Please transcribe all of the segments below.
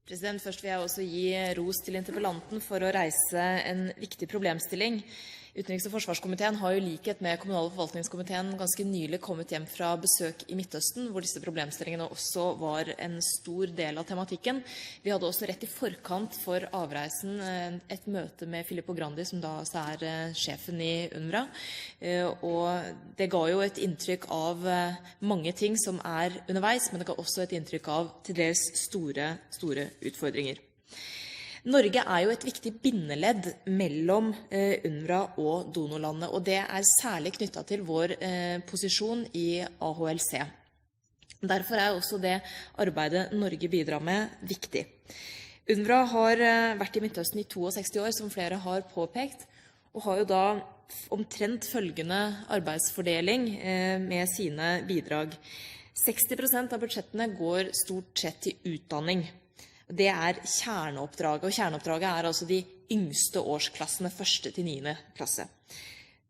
Først vil jeg også gi ros til interpellanten for å reise en viktig problemstilling. Utenriks- og forsvarskomiteen har jo i likhet med kommunal- og forvaltningskomiteen ganske nylig kommet hjem fra besøk i Midtøsten, hvor disse problemstillingene også var en stor del av tematikken. Vi hadde også rett i forkant for avreisen et møte med Filippo Grandi, som da også er sjefen i UNRWA. Og det ga jo et inntrykk av mange ting som er underveis, men det ga også et inntrykk av til dels store utfordringer. Norge er jo et viktig bindeledd mellom UNRWA og donorlandet, og det er særlig knyttet til vår posisjon i AHLC. Derfor er også det arbeidet Norge bidrar med viktig. UNRWA har vært i Midtøsten i 62 år, som flere har påpekt, og har jo da omtrent følgende arbeidsfordeling med sine bidrag. 60% av budsjettene går stort sett til utdanning. Det er kjerneoppdraget, og kjerneoppdraget er altså de yngste årsklassene, 1. til 9. klasse.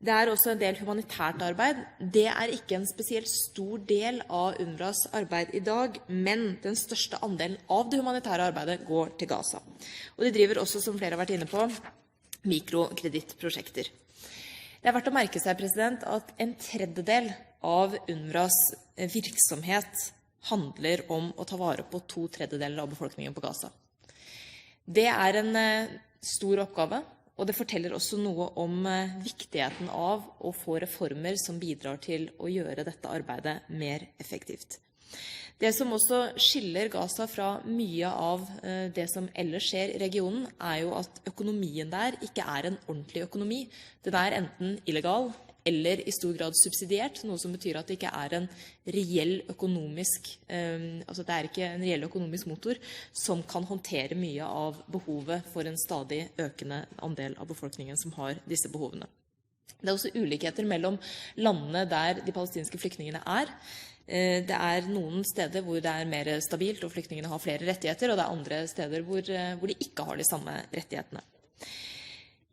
Det er også en del humanitært arbeid. Det er ikke en spesielt stor del av UNRWAs arbeid i dag, men den største andelen av det humanitære arbeidet går til Gaza. Og de driver også, som flere har vært inne på, mikrokredittprosjekter. Det er verdt å merke seg at en tredjedel av UNRWAs virksomhet handler om å ta vare på 2/3 av befolkningen på Gaza. Det er en stor oppgave, og det forteller også noe om viktigheten av å få reformer som bidrar til å gjøre dette arbeidet mer effektivt. Det som også skiller Gaza fra mye av det som ellers skjer i regionen, er jo at økonomien der ikke er en ordentlig økonomi. Den er enten illegal eller i stor grad subsidiert, noe som betyr at det ikke er en reell økonomisk motor som kan håndtere mye av behovet for en stadig økende andel av befolkningen som har disse behovene. Det er også ulikheter mellom landene der de palestinske flyktningene er. Det er noen steder hvor det er mer stabilt og flyktningene har flere rettigheter, og det er andre steder hvor de ikke har de samme rettighetene.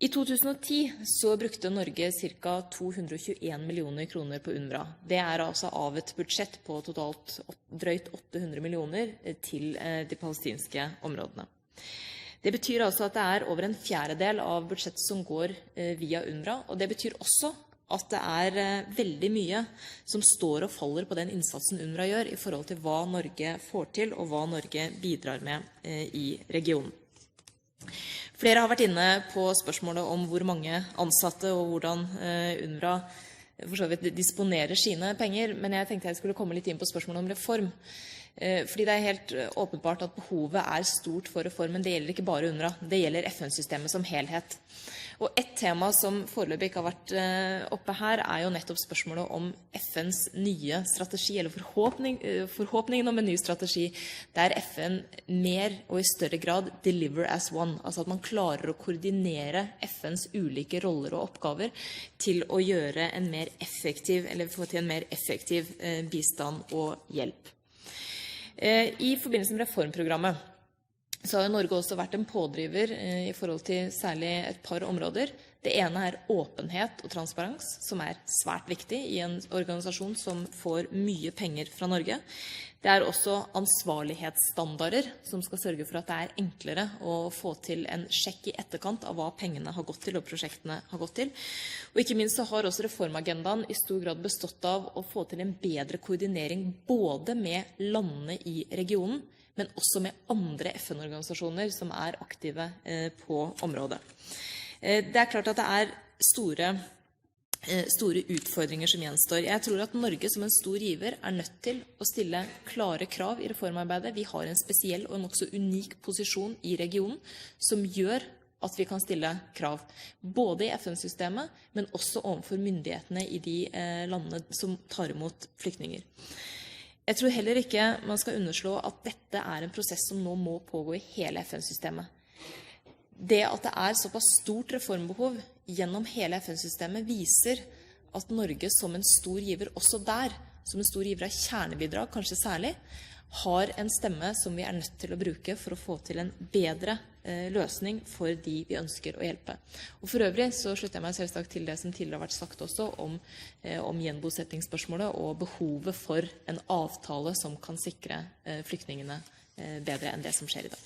I 2010 så brukte Norge ca. 221 millioner kroner på UNRWA. Det er altså av et budsjett på totalt drøyt 800 millioner til de palestinske områdene. Det betyr altså at det er over en fjerdedel av budsjettet som går via UNRWA, og det betyr også at det er veldig mye som står og faller på den innsatsen UNRWA gjør i forhold til hva Norge får til og hva Norge bidrar med i regionen. Flere har vært inne på spørsmålet om hvor mange ansatte og hvordan UNRWA for så vidt disponerer sine penger, men jeg tenkte jeg skulle komme litt inn på spørsmålet om reform. Fordi det er helt åpenbart at behovet er stort for reform, men det gjelder ikke bare UNRWA, det gjelder FN-systemet som helhet. Og et tema som foreløpig ikke har vært oppe her, er jo nettopp spørsmålet om FNs nye strategi, eller forhåpningen om en ny strategi, der FN mer og i større grad deliver as one, altså at man klarer å koordinere FNs ulike roller og oppgaver til å gjøre en mer effektiv, eller få til en mer effektiv bistand og hjelp. I forbindelse med reformprogrammet så har Norge også vært en pådriver i forhold til særlig et par områder. Det ene er åpenhet og transparens, som er svært viktig i en organisasjon som får mye penger fra Norge. Det er også ansvarlighetsstandarder som skal sørge for at det er enklere å få til en sjekk i etterkant av hva pengene har gått til og prosjektene har gått til. Og ikke minst så har også reformagendaen i stor grad bestått av å få til en bedre koordinering både med landene i regionen, men også med andre FN-organisasjoner som er aktive på området. Det er klart at det er store utfordringer som gjenstår. Jeg tror at Norge som en stor giver er nødt til å stille klare krav i reformarbeidet. Vi har en spesiell og nokså unik posisjon i regionen som gjør at vi kan stille krav, både i FN-systemet, men også overfor myndighetene i de landene som tar imot flyktninger. Jeg tror heller ikke man skal underslå at dette er en prosess som nå må pågå i hele FN-systemet. Det at det er såpass stort reformbehov gjennom hele FN-systemet viser at Norge som en stor giver også der, som en stor giver av kjernebidrag, kanskje særlig, har en stemme som vi er nødt til å bruke for å få til en bedre løsning for de vi ønsker å hjelpe. Og for øvrig så slutter jeg meg selvsagt til det som tidligere har vært sagt også om gjenbosettingsspørsmålet og behovet for en avtale som kan sikre flyktningene bedre enn det som skjer i dag.